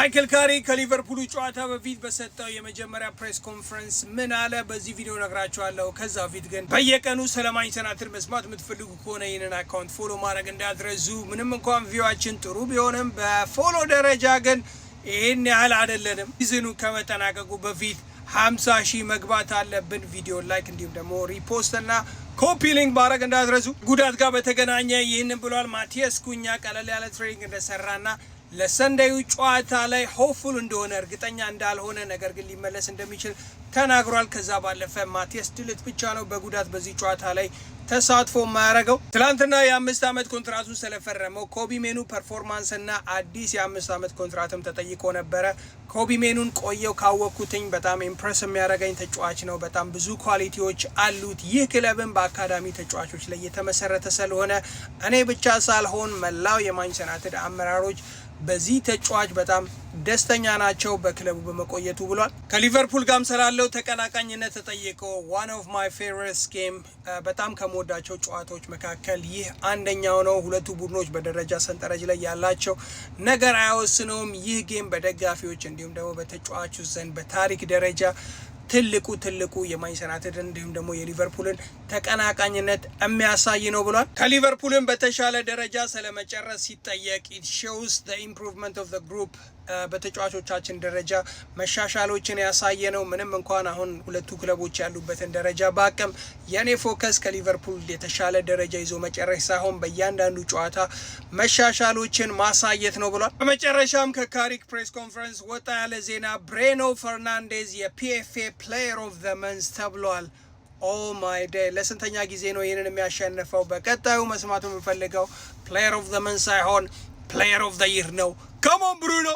ማይክል ካሪክ ከሊቨርፑል ጨዋታ በፊት በሰጠው የመጀመሪያ ፕሬስ ኮንፈረንስ ምን አለ? በዚህ ቪዲዮ ነግራችኋለሁ። ከዛ በፊት ግን በየቀኑ ስለ ማንቸስተር ዩናይትድ መስማት የምትፈልጉ ከሆነ ይህንን አካውንት ፎሎ ማድረግ እንዳትረሱ። ምንም እንኳን ቪዋችን ጥሩ ቢሆንም በፎሎ ደረጃ ግን ይህን ያህል አይደለንም። ሲዝኑ ከመጠናቀቁ በፊት 50 ሺህ መግባት አለብን። ቪዲዮ ላይክ እንዲሁም ደግሞ ሪፖስት እና ኮፒ ሊንክ ማድረግ እንዳትረሱ። ጉዳት ጋር በተገናኘ ይህንን ብሏል። ማቲያስ ኩኛ ቀለል ያለ ትሬኒንግ እንደሰራና ለሰንደዩ ጨዋታ ላይ ሆፕፉል እንደሆነ እርግጠኛ እንዳልሆነ ነገር ግን ሊመለስ እንደሚችል ተናግሯል። ከዛ ባለፈ ማቲያስ ድልት ብቻ ነው በጉዳት በዚህ ጨዋታ ላይ ተሳትፎ ማያረገው። ትላንትና የ5 ዓመት ኮንትራቱን ስለፈረመው ኮቢ ሜኑ ፐርፎርማንስ እና አዲስ የ5 ዓመት ኮንትራትም ተጠይቆ ነበረ። ኮቢ ሜኑን ቆየው ካወቅኩትኝ በጣም ኢምፕረስ የሚያደርገኝ ተጫዋች ነው። በጣም ብዙ ኳሊቲዎች አሉት። ይህ ክለብን በአካዳሚ ተጫዋቾች ላይ የተመሰረተ ስለሆነ እኔ ብቻ ሳልሆን መላው የማንቸስተር ዩናይትድ አመራሮች በዚህ ተጫዋች በጣም ደስተኛ ናቸው በክለቡ በመቆየቱ ብሏል። ከሊቨርፑል ጋርም ስላለው ተቀናቃኝነት ተጠይቀው one of my favorite game በጣም ከመወዳቸው ጨዋታዎች መካከል ይህ አንደኛው ነው። ሁለቱ ቡድኖች በደረጃ ሰንጠረዥ ላይ ያላቸው ነገር አይወስነውም። ይህ ጌም በደጋፊዎች እንዲሁም ደግሞ በተጫዋቹ ዘንድ በታሪክ ደረጃ ትልቁ የማንቸስተር ዩናይትድ እንዲሁም ደግሞ የሊቨርፑልን ተቀናቃኝነት የሚያሳይ ነው ብሏል። ከሊቨርፑልን በተሻለ ደረጃ ስለመጨረስ ሲጠየቅ it shows the improvement of the group በተጫዋቾቻችን ደረጃ መሻሻሎችን ያሳየ ነው። ምንም እንኳን አሁን ሁለቱ ክለቦች ያሉበትን ደረጃ ባቅም የኔ ፎከስ ከሊቨርፑል የተሻለ ደረጃ ይዞ መጨረስ ሳይሆን በእያንዳንዱ ጨዋታ መሻሻሎችን ማሳየት ነው ብሏል። በመጨረሻም ከካሪክ ፕሬስ ኮንፈረንስ ወጣ ያለ ዜና ብሬኖ ፈርናንዴዝ የፒኤፍኤ ፕሌየር ኦፍ ዘ መንዝ ተብሏል። ኦ ማይ ዴይ! ለስንተኛ ጊዜ ነው ይህንን የሚያሸንፈው? በቀጣዩ መስማቱ የምፈልገው ፕሌየር ኦፍ ዘ መንዝ ሳይሆን ፕሌየር ኦፍ ዘ ይር ነው። ካም ኦን ብሩኖ